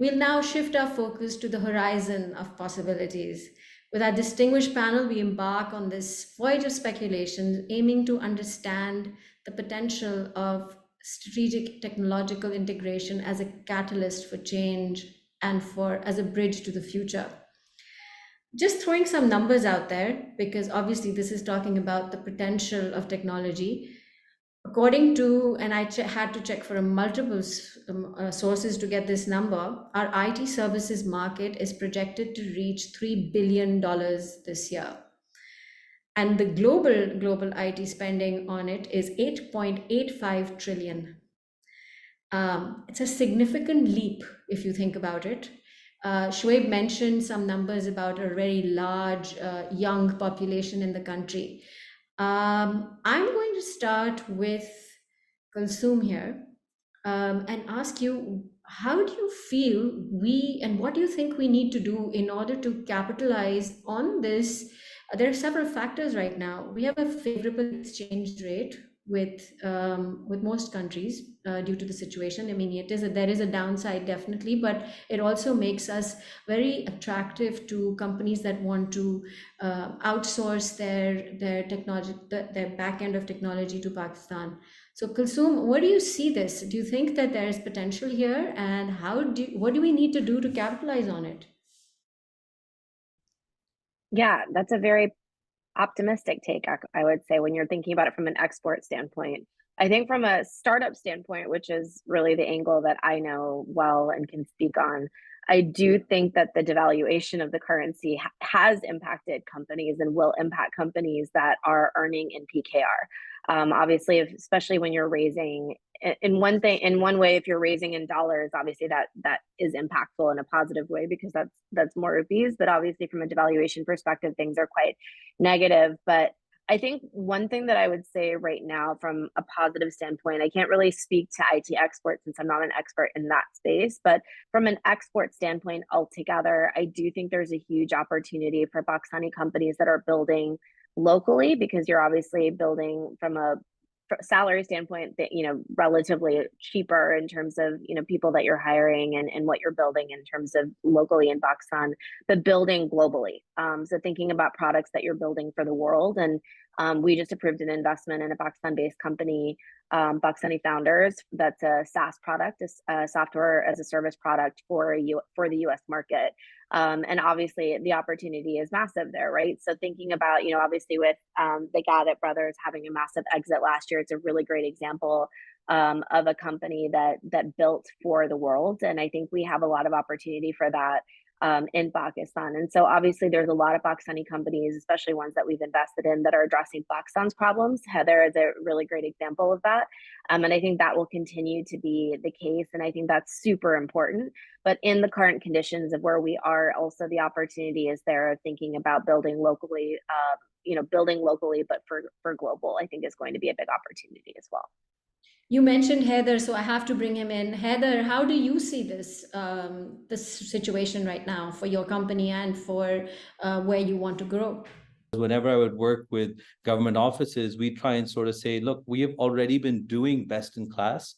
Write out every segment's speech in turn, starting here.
We'll now shift our focus to the horizon of possibilities. With our distinguished panel, we embark on this voyage of speculation, aiming to understand the potential of strategic technological integration as a catalyst for change and as a bridge to the future. Just throwing some numbers out there, because obviously this is talking about the potential of technology. According to, and I had to check for multiple sources to get this number, our IT services market is projected to reach $3 billion this year. And the global IT spending on it is 8.85 trillion. It's a significant leap if you think about it. 𝙤𝙧𝙪𝙪 mentioned some numbers about a very large young population in the country. I'm going to start with 𝙤𝙧𝙪𝙪 here and ask you, how do you feel and what do you think we need to do in order to capitalize on this? There are several factors right now. We have a favorable exchange rate with most countries due to the situation. I mean, there is a downside definitely, but it also makes us very attractive to companies that want to outsource their technology, their back end of technology to Pakistan. So 𝙤𝙧𝙪𝙪, where do you see this? Do you think that there is potential here, and what do we need to do to capitalize on it? Yeah, that's a very optimistic take, I would say, when you're thinking about it from an export standpoint. I think from a startup standpoint, which is really the angle that I know well and can speak on, I do think that the devaluation of the currency has impacted companies and will impact companies that are earning in PKR. Obviously, especially when you're raising in one way, if you're raising in dollars, obviously that is impactful in a positive way because that's more rupees. But obviously, from a devaluation perspective, things are quite negative. But I think one thing that I would say right now from a positive standpoint, I can't really speak to IT exports since I'm not an expert in that space, but from an export standpoint altogether, I do think there's a huge opportunity for Pakistani companies that are building locally, because you're obviously building from a salary standpoint that, relatively cheaper in terms of, people that you're hiring and what you're building in terms of locally in Pakistan, but building globally. So thinking about products that you're building for the world. And we just approved an investment in a Pakistan-based company, Pakistani founders, that's a SaaS product, a software as a service product for the US market. And obviously the opportunity is massive there, right? So thinking about, obviously with the 𝙏𝙚𝙧𝙩𝙪 brothers having a massive exit last year, it's a really great example of a company that built for the world. And I think we have a lot of opportunity for that in Pakistan. And so obviously there's a lot of Pakistani companies, especially ones that we've invested in, that are addressing Pakistan's problems. 𝙏𝙧𝙧𝙪 is a really great example of that. And I think that will continue to be the case. And I think that's super important. But in the current conditions of where we are, also the opportunity is there of thinking about building locally, but for global, I think is going to be a big opportunity as well. You mentioned 𝙏𝙧𝙧𝙪, so I have to bring him in. 𝙏𝙧𝙧𝙪, how do you see this situation right now for your company and for where you want to grow? Whenever I would work with government offices, we try and sort of say, look, we have already been doing best in class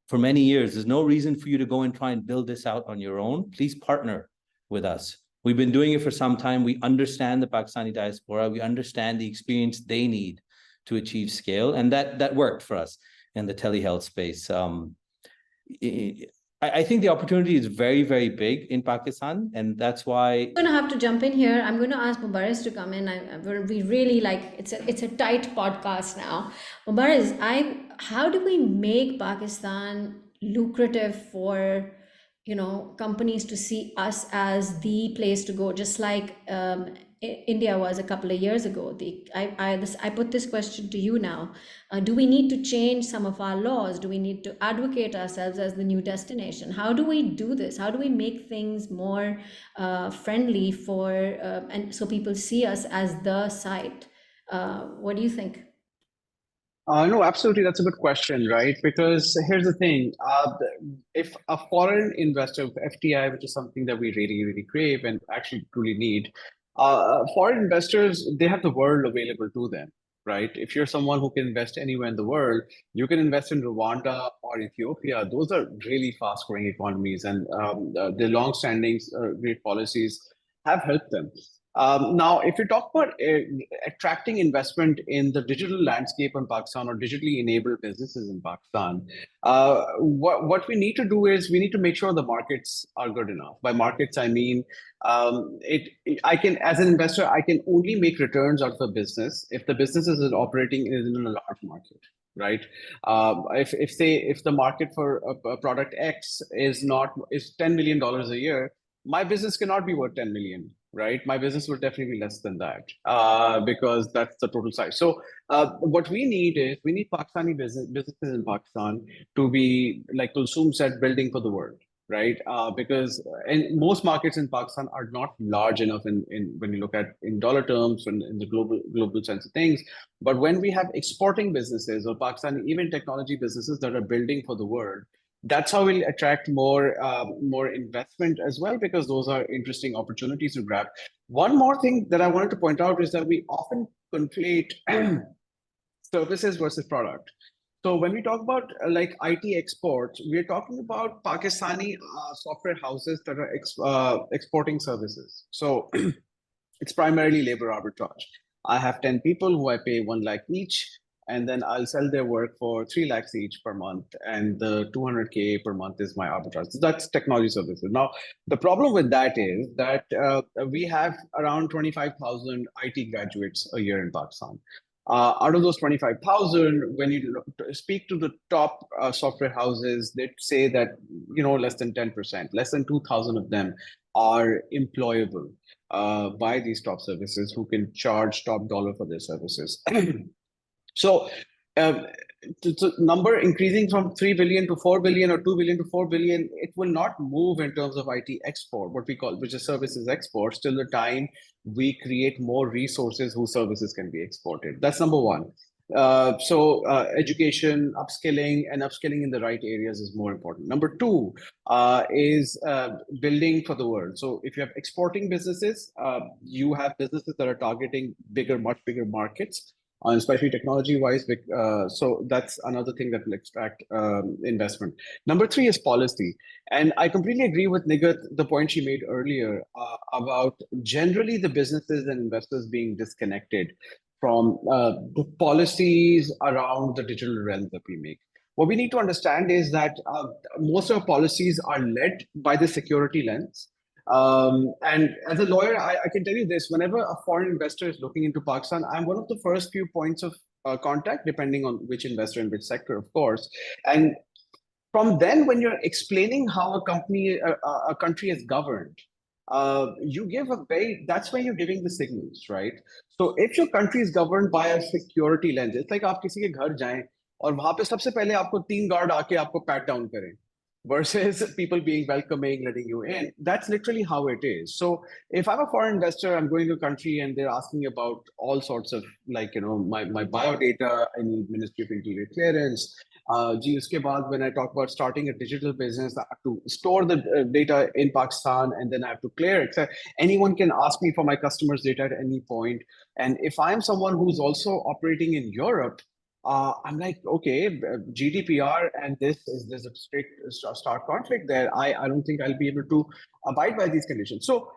for many years. There's no reason for you to go and try and build this out on your own. Please partner with us. We've been doing it for some time. We understand the Pakistani diaspora. We understand the experience they need to achieve scale. And that worked for us in the telehealth space. I think the opportunity is very, very big in Pakistan, and that's why I'm going to have to jump in here. I'm going to ask Mubarriz to come in. We really it's a tight podcast now. Mubarriz, how do we make Pakistan lucrative for companies to see us as the place to go, just like India was a couple of years ago? I put this question to you now. Do we need to change some of our laws? Do we need to advocate ourselves as the new destination? How do we do this? How do we make things more friendly and so people see us as the site? What do you think? No, absolutely. That's a good question, right? Because here's the thing. If a foreign investor, FDI, which is something that we really, really crave and actually truly need, foreign investors, they have the world available to them. right? If you're someone who can invest anywhere in the world, you can invest in Rwanda or Ethiopia. Those are really fast-growing economies, and the long-standing great policies have helped them. Now, if you talk about attracting investment in the digital landscape in Pakistan or digitally enabled businesses in Pakistan, what we need to do is we need to make sure the markets are good enough. By markets, I mean I can, as an investor, I can only make returns out of the business if the business is operating in a large market, right? If the market for a product X is $10 million a year, my business cannot be worth 10 million, right? My business will definitely be less than that because that's the total size. So what we need is we need Pakistani businesses in Pakistan to be, like Kulsum said, building for the world, right? Because and most markets in Pakistan are not large enough in when you look at in dollar terms and in the global sense of things. But when we have exporting businesses or Pakistani even technology businesses that are building for the world, that's how we'll attract more investment as well, because those are interesting opportunities to grab. One more thing that I wanted to point out is that we often conflate services versus product. So when we talk about like IT exports, we're talking about Pakistani software houses that are exporting services. So it's primarily labor arbitrage. I have 10 people who I pay 1 lakh each, and then I'll sell their work for 3 lakhs each per month, and the 200K per month is my arbitrage. So that's technology services. Now, the problem with that is that we have around 25,000 IT graduates a year in Pakistan. Out of those 25,000, when you speak to the top software houses, they say that less than 10%, less than 2,000 of them are employable by these top services who can charge top dollar for their services. So the number increasing from 3 billion to 4 billion or 2 billion to 4 billion, it will not move in terms of IT export, what we call, which is services exports, till the time we create more resources whose services can be exported. That's number one. Education, upskilling, and upskilling in the right areas is more important. Number two is building for the world. So if you have exporting businesses, you have businesses that are targeting much bigger markets, especially technology-wise. So that's another thing that will extract investment. Number three is policy. And I completely agree with Nigat, the point she made earlier about generally the businesses and investors being disconnected from the policies around the digital realm that we make. What we need to understand is that most of our policies are led by the security lens. And as a lawyer, I can tell you this: whenever a foreign investor is looking into Pakistan, I'm one of the first few points of contact, depending on which investor and which sector, of course. And from then, when you're explaining how a country is governed, you give that's where you're giving the signals, right? So if your country is governed by a security lens, it's like आप किसी के घर जाएं और वहां पे सबसे पहले आपको 3 गार्ड आके आपको pat down करें, versus people being welcoming, letting you in. That's literally how it is. So if I'm a foreign investor, I'm going to a country and they're asking about all sorts of, like, my bio data, I need Ministry of Interior clearance. Uske baad, when I talk about starting a digital business, I have to store the data in Pakistan and then I have to clear it. So anyone can ask me for my customers' data at any point. And if I'm someone who's also operating in Europe, I'm like, okay, GDPR and there's a strict stark conflict there. I don't think I'll be able to abide by these conditions. So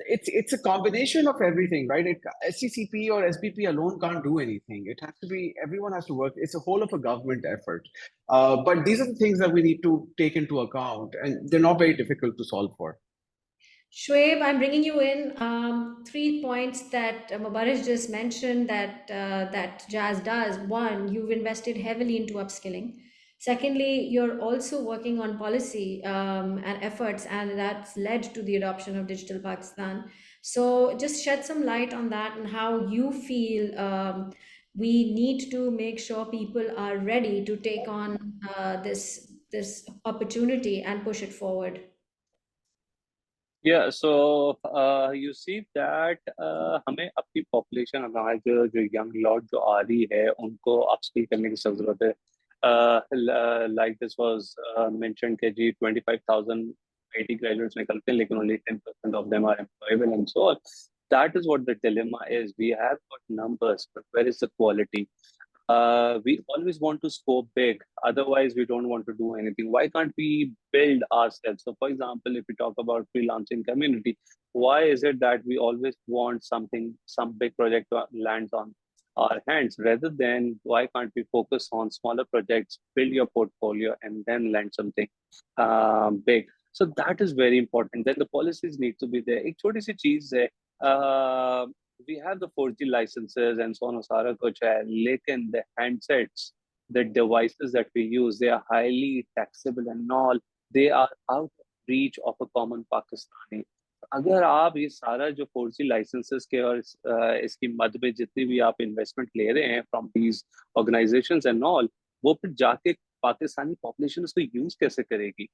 it's a combination of everything, right? SCCP or SBP alone can't do anything. It has to be, everyone has to work. It's a whole of a government effort. But these are the things that we need to take into account, and they're not very difficult to solve for. Shoaib, I'm bringing you in. 3 points that Mubarak just mentioned that Jazz does. One, you've invested heavily into upskilling. Secondly, you're also working on policy and efforts, and that's led to the adoption of Digital Pakistan. So just shed some light on that and how you feel we need to make sure people are ready to take on this opportunity and push it forward. Yeah, so you see that हमें अपनी population हमारे जो young lot जो आ रही है उनको upskill करने की ज़रूरत है. Like this was mentioned कि जी 25,000 IT graduates निकलते हैं लेकिन only 10% of them are employable and so on. that is what the dilemma is. We have got numbers, but where is the quality? We always want to score big. Otherwise, we don't want to do anything. Why can't we build ourselves? So, for example, if we talk about freelancing community, why is it that we always want something, some big project to land on our hands, rather than why can't we focus on smaller projects, build your portfolio, and then land something big? So that is very important. Then the policies need to be there. एक छोटी सी चीज है, we have the 4G licenses and so on and सारा कुछ है, लेकिन the handsets, the devices that we use, they are highly taxable and all. They are out of reach of a common Pakistani. अगर आप ये सारा जो 4G licenses के और इसकी मद में जितनी भी आप इन्वेस्टमेंट ले रहे हैं from these organizations and all, वो फिर जाके पाकिस्तानी population उसको यूज कैसे करेगी?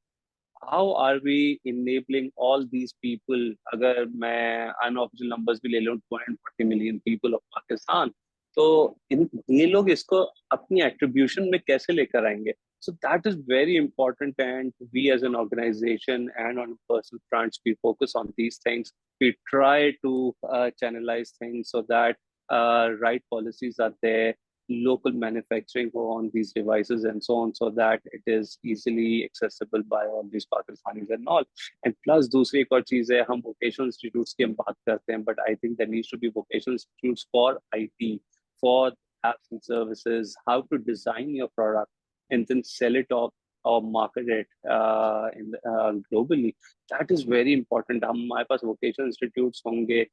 How are we enabling all these people? अगर मैं unofficial numbers भी ले लूँ 240 million people of Pakistan, तो ये लोग इसको अपनी attribution में कैसे लेकर आएंगे? So that is very important, and we as an organization and on personal fronts, we focus on these things. We try to channelize things so that right policies are there, local manufacturing on these devices and so on, so that it is easily accessible by all these Pakistanis and all. And plus, दूसरी एक और चीज है, हम vocational institutes की हम बात करते हैं, but I think there needs to be vocational institutes for IT, for apps and services, how to design your product and then sell it off or market it globally. That is very important. हमारे पास vocational institutes होंगे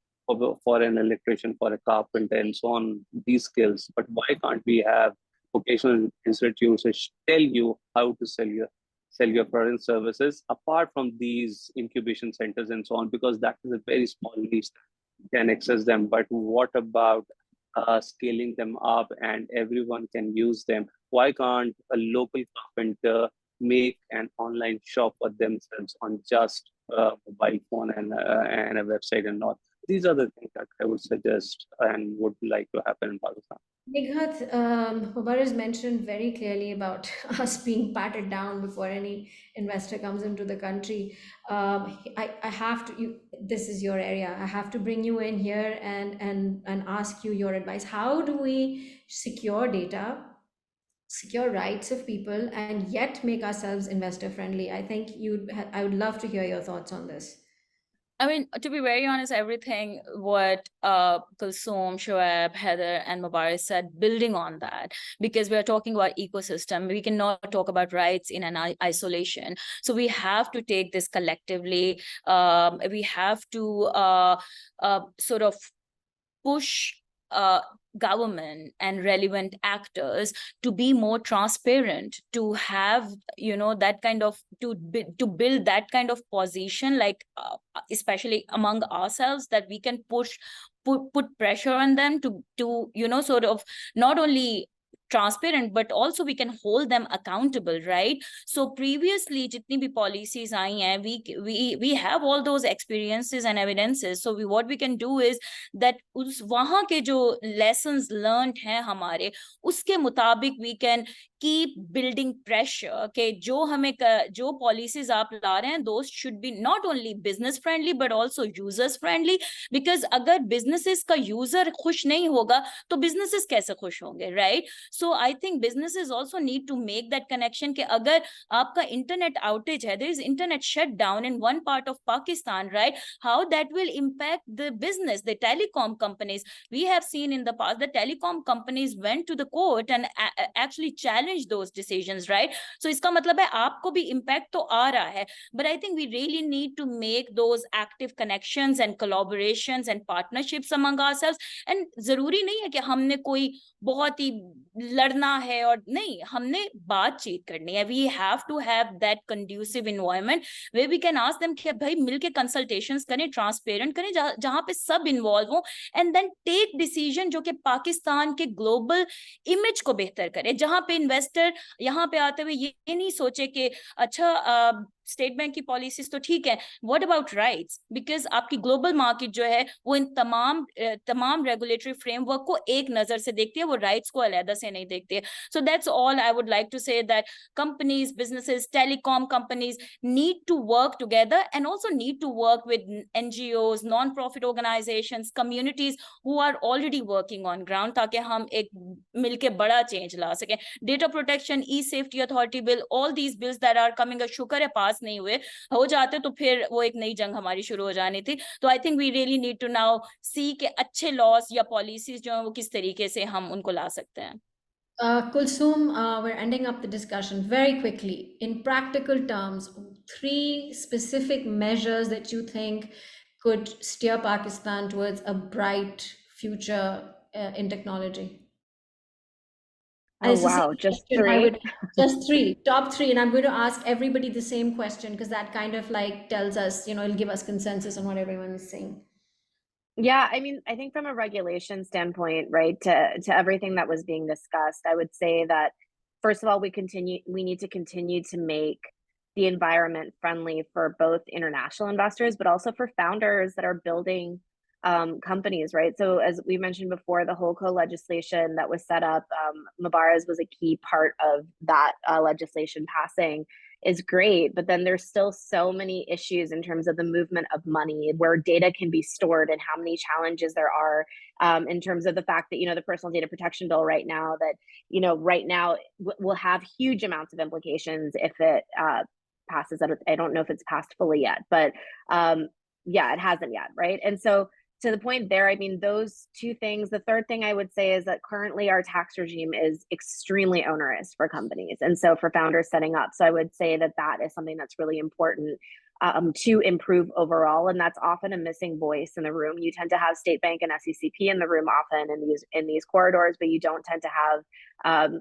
for an electrician, for a carpenter, and so on, these skills. But why can't we have vocational institutes which tell you how to sell your product and services apart from these incubation centers and so on? Because that is a very small niche that can access them. But what about scaling them up and everyone can use them? Why can't a local carpenter make an online shop for themselves on just a mobile phone and a website and all? These are the things that I would suggest and would like to happen in Pakistan. 𝙏𝙚𝙧𝙩, Mubarak has mentioned very clearly about us being patted down before any investor comes into the country. I have to, this is your area. I have to bring you in here and ask you your advice. How do we secure data, secure rights of people, and yet make ourselves investor friendly? I think I would love to hear your thoughts on this. I mean, to be very honest, everything what 𝙤𝙤𝙧𝙩𝙪, Shoaib, Heather, and Mubarak said, building on that, because we are talking about ecosystem. We cannot talk about rights in an isolation. So we have to take this collectively. We have to sort of push government and relevant actors to be more transparent, to have, you know, that kind of, to build that kind of position, like especially among ourselves, that we can put pressure on them to you know, sort of not only transparent, but also we can hold them accountable, right? So previously jitni bhi policies aayi hain, we have all those experiences and evidences. So what we can do is that wahan ke jo lessons learned hain hamare, uske mutabik we can keep building pressure ke jo policies aap la rahe hain, those should be not only business friendly but also users friendly, because agar businesses ka user khush nahi hoga to businesses kaise khush honge, right? So I think businesses also need to make that connection कि अगर आपका internet outage है, there is internet shutdown in one part of Pakistan, right? How that will impact the business, the telecom companies. We have seen in the past that telecom companies went to the court and actually challenged those decisions, right? So इसका मतलब है आपको भी impact तो आ रहा है, but I think we really need to make those active connections and collaborations and partnerships among ourselves. And जरूरी नहीं है कि हमने कोई बहुत ही लड़ना है और नहीं, हमने बातचीत करनी है. We have to have that conducive environment where we can ask them कि भाई मिलके consultations करें, transparent करें, जहाँ पे सब involve हो, and then take decision जो कि पाकिस्तान के global image को बेहतर करे, जहाँ पे investor यहाँ पे आते हुए ये नहीं सोचे कि अच्छा स्टेट बैंक की पॉलिसीज तो ठीक है, व्हाट अबाउट राइट्स? बिकॉज आपकी ग्लोबल मार्केट जो है वो इन तमाम रेगुलेटरी फ्रेमवर्क को एक नजर से देखती है, वो राइट्स को अलग से नहीं देखती है. So that's all I would like to say, that companies, businesses, telecom companies need to work together and also need to work with NGOs, non-profit organizations, communities who are already working on ground, ताकि हम एक मिलके बड़ा change ला सकें. Data protection, e-safety authority bill, all these bills that are coming, शुक्र है पास नहीं हुए, हो जाते तो फिर वो एक नई जंग हमारी शुरू हो जानी थी. तो I think we really need to now see कि अच्छे laws या policies जो हैं वो किस तरीके से हम उनको ला सकते हैं. Kulsum, we're ending up the discussion very quickly. In practical terms, 3 specific measures that you think could steer Pakistan towards a bright future in technology. Oh, wow, just 3? Just 3, top 3. And I'm going to ask everybody the same question because that kind of like tells us, it'll give us consensus on what everyone is saying. Yeah, I mean, I think from a regulation standpoint, right, to everything that was being discussed, I would say that first of all, we need to continue to make the environment friendly for both international investors, but also for founders that are building companies, right? So as we mentioned before, the HoldCo legislation that was set up, 𝙤𝙤𝙧𝙩𝙪 was a key part of that legislation passing, is great, but then there's still so many issues in terms of the movement of money, where data can be stored and how many challenges there are in terms of the fact that, the personal data protection bill right now will have huge amounts of implications if it passes. I don't know if it's passed fully yet, but yeah, it hasn't yet, right? And so to the point there, I mean, those 2 things. The third thing I would say is that currently our tax regime is extremely onerous for companies. And so for founders setting up, so I would say that that is something that's really important to improve overall. And that's often a missing voice in the room. You tend to have State Bank and SECP in the room often in these corridors, but you don't tend to have,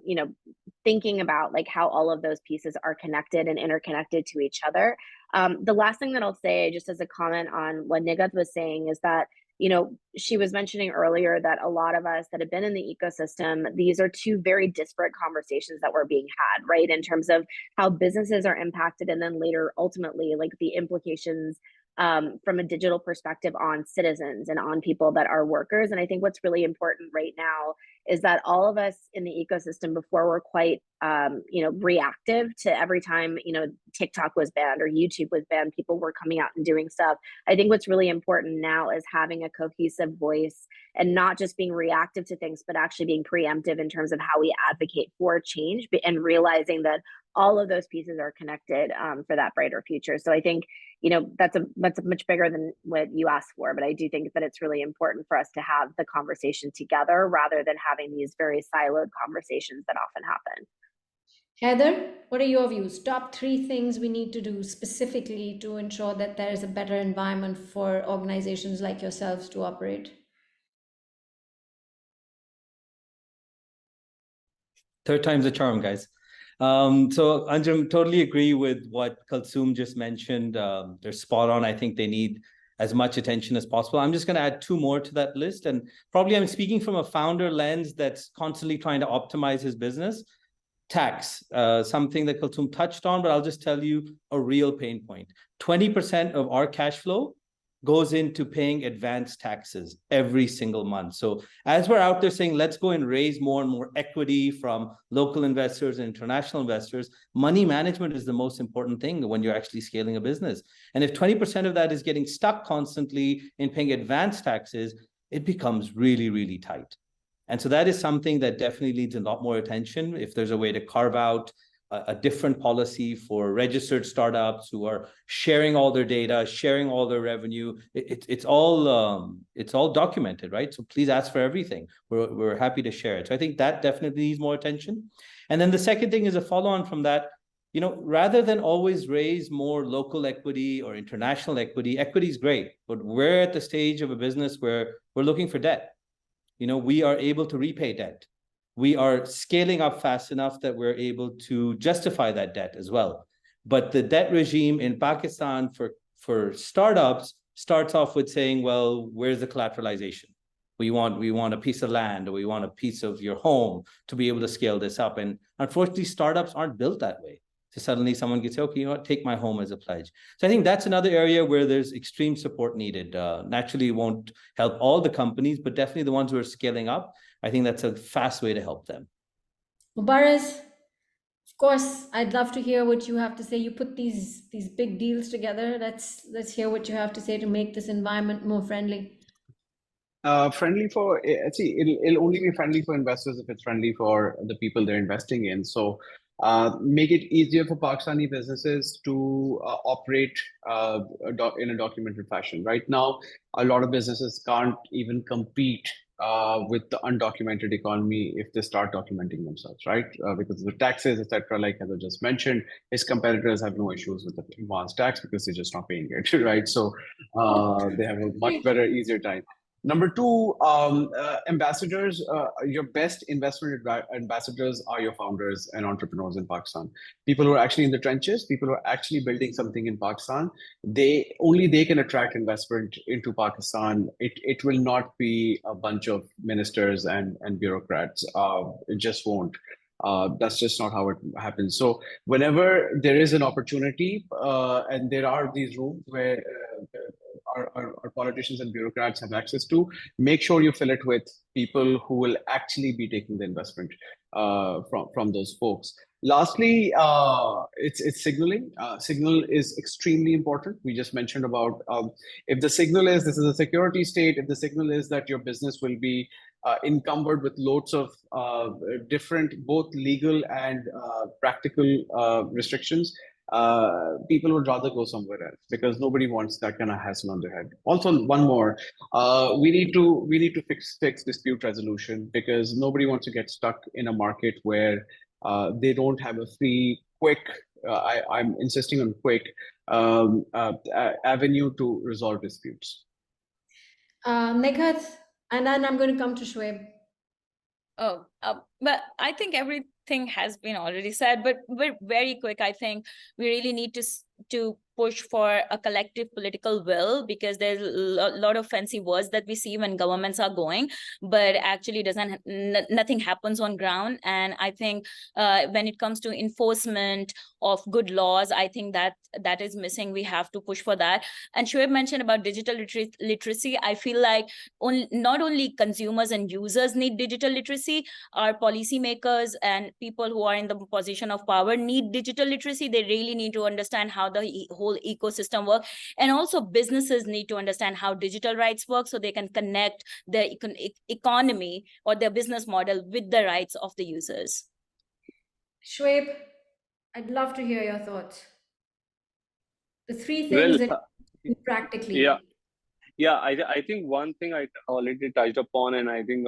thinking about like how all of those pieces are connected and interconnected to each other. The last thing that I'll say, just as a comment on what 𝙤𝙧𝙧𝙪 was saying, is that she was mentioning earlier that a lot of us that have been in the ecosystem, these are 2 very disparate conversations that were being had, right? In terms of how businesses are impacted, and then later, ultimately, like the implications from a digital perspective on citizens and on people that are workers. And I think what's really important right now is that all of us in the ecosystem before were quite, reactive to every time, TikTok was banned or YouTube was banned, people were coming out and doing stuff. I think what's really important now is having a cohesive voice and not just being reactive to things, but actually being preemptive in terms of how we advocate for change and realizing that all of those pieces are connected for that brighter future. So I think, that's much bigger than what you asked for, but I do think that it's really important for us to have the conversation together rather than having these very siloed conversations that often happen. Heather, what are your views? Top 3 things we need to do specifically to ensure that there is a better environment for organizations like yourselves to operate? Third time's a charm, guys. So Anjum, totally agree with what Kulsum just mentioned. They're spot on. I think they need as much attention as possible. I'm just going to add 2 more to that list. And probably I'm speaking from a founder lens that's constantly trying to optimize his business. Tax, something that Kulsum touched on, but I'll just tell you a real pain point. 20% of our cash flow goes into paying advanced taxes every single month. So as we're out there saying, let's go and raise more and more equity from local investors and international investors, money management is the most important thing when you're actually scaling a business. And if 20% of that is getting stuck constantly in paying advanced taxes, it becomes really, really tight. And so that is something that definitely needs a lot more attention. If there's a way to carve out a different policy for registered startups who are sharing all their data, sharing all their revenue, it's all documented, right? So please ask for everything. We're happy to share it. So I think that definitely needs more attention. And then the second thing is a follow-on from that. Rather than always raise more local equity or international equity, equity is great, but we're at the stage of a business where we're looking for debt. We are able to repay debt. We are scaling up fast enough that we're able to justify that debt as well. But the debt regime in Pakistan for startups starts off with saying, well, where's the collateralization? We want a piece of land, or we want a piece of your home to be able to scale this up. And unfortunately, startups aren't built that way. So suddenly someone can say, okay, you know what, take my home as a pledge. So I think that's another area where there's extreme support needed. Naturally, it won't help all the companies, but definitely the ones who are scaling up. I think that's a fast way to help them. Mubarak, of course, I'd love to hear what you have to say. You put these big deals together. Let's hear what you have to say to make this environment more friendly. Friendly for, see, it'll only be friendly for investors if it's friendly for the people they're investing in. So make it easier for Pakistani businesses to operate in a documented fashion. Right now, a lot of businesses can't even compete with the undocumented economy if they start documenting themselves, right? Because of the taxes, etc. Like as I just mentioned, his competitors have no issues with the advanced tax because they're just not paying it, right? So they have a much better, easier time. Number two, ambassadors, your best investment ambassadors are your founders and entrepreneurs in Pakistan. People who are actually in the trenches, people who are actually building something in Pakistan, they can attract investment into Pakistan. It will not be a bunch of ministers and bureaucrats. It just won't. That's just not how it happens. So whenever there is an opportunity and there are these rooms where our politicians and bureaucrats have access to, make sure you fill it with people who will actually be taking the investment from those folks. Lastly, it's signaling. Signal is extremely important. We just mentioned about if the signal is this is a security state, if the signal is that your business will be encumbered with loads of different both legal and practical restrictions, people would rather go somewhere else because nobody wants that kind of hassle on their head. Also, one more, we need to fix dispute resolution because nobody wants to get stuck in a market where they don't have a free, quick, I'm insisting on quick, avenue to resolve disputes. Nikhat, and then I'm going to come to Shoaib. Oh, but I think everything has been already said, but very quick. I think we really need to push for a collective political will because there's a lot of fancy words that we see when governments are going, but actually nothing happens on ground. And I think when it comes to enforcement of good laws, I think that is missing. We have to push for that. And Shoaib mentioned about digital literacy. I feel like not only consumers and users need digital literacy, our policymakers and people who are in the position of power need digital literacy. They really need to understand how the whole ecosystem works, and also businesses need to understand how digital rights work so they can connect the economy or their business model with the rights of the users. Shoaib, I'd love to hear your thoughts. The three things that you practically. Yeah, I think one thing I already touched upon, and I think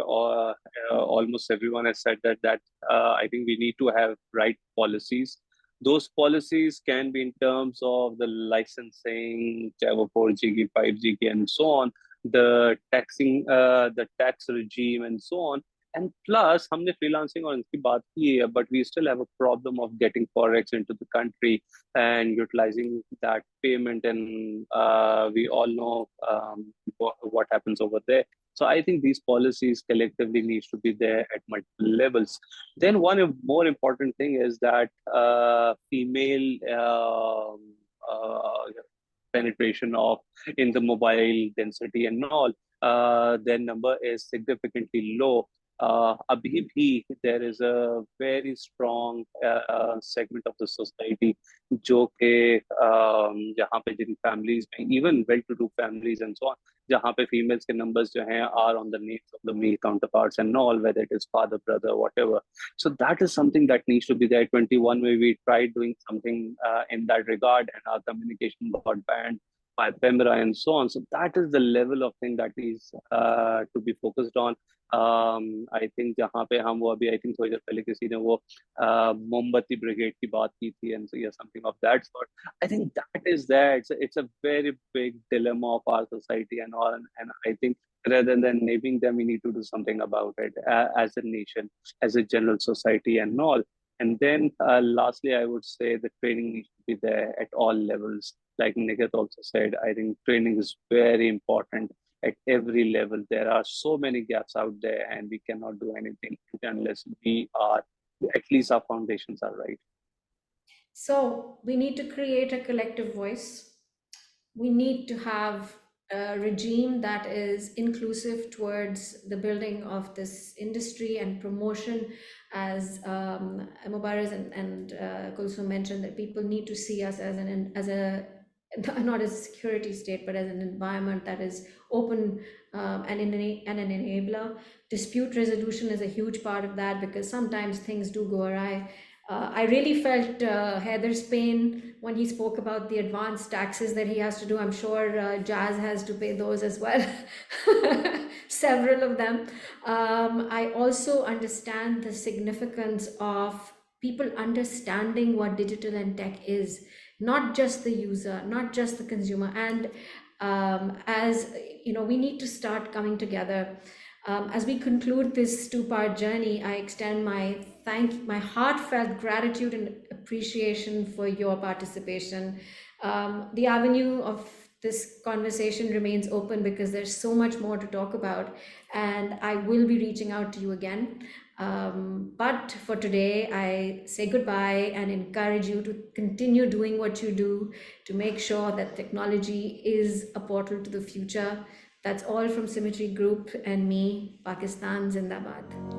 almost everyone has said that I think we need to have right policies. Those policies can be in terms of the licensing, 4G, 5G, and so on, the taxing, the tax regime, and so on. And plus, हमने freelancing और इसकी बात की है, but we still have a problem of getting forex into the country and utilizing that payment, and we all know what happens over there. So I think these policies collectively needs to be there at multiple levels. Then one more important thing is that female penetration in the mobile density and all, their number is significantly low. Abhi bhi, there is a very strong segment of the society जो कि जहाँ पे जिन families में, even well-to-do families and so on, जहाँ पे females के numbers जो हैं are on the names of the male counterparts and all, whether it is father, brother, whatever. So that is something that needs to be there. 21 where we tried doing something in that regard, and our communication got banned by PEMRA and so on. So that is the level of thing that is to be focused on. I think जहाँ पे हम वो अभी I think थोड़ी देर पहले किसी ने वो मोमबत्ती ब्रिगेड की बात की थी and something of that sort. I think that is there. It's a very big dilemma of our society and all, and I think rather than naming them, we need to do something about it as a nation, as a general society and all. And then lastly, I would say the training needs to be there at all levels. Like Niket also said, I think training is very important at every level. There are so many gaps out there, and we cannot do anything unless at least our foundations are right. So we need to create a collective voice. We need to have a regime that is inclusive towards the building of this industry and promotion, as Mubarak and Kulsum mentioned, that people need to see us as not as a security state, but as an environment that is open and an enabler. Dispute resolution is a huge part of that, because sometimes things do go awry. I really felt Heather's pain when he spoke about the advanced taxes that he has to do. I'm sure Jazz has to pay those as well, several of them. I also understand the significance of people understanding what digital and tech is, not just the user, not just the consumer. And as you know, we need to start coming together. As we conclude this two-part journey, I extend my heartfelt gratitude and appreciation for your participation. The avenue of this conversation remains open, because there's so much more to talk about, and I will be reaching out to you again. But for today, I say goodbye and encourage you to continue doing what you do to make sure that technology is a portal to the future. That's all from Symmetry Group and me, Pakistan Zindabad.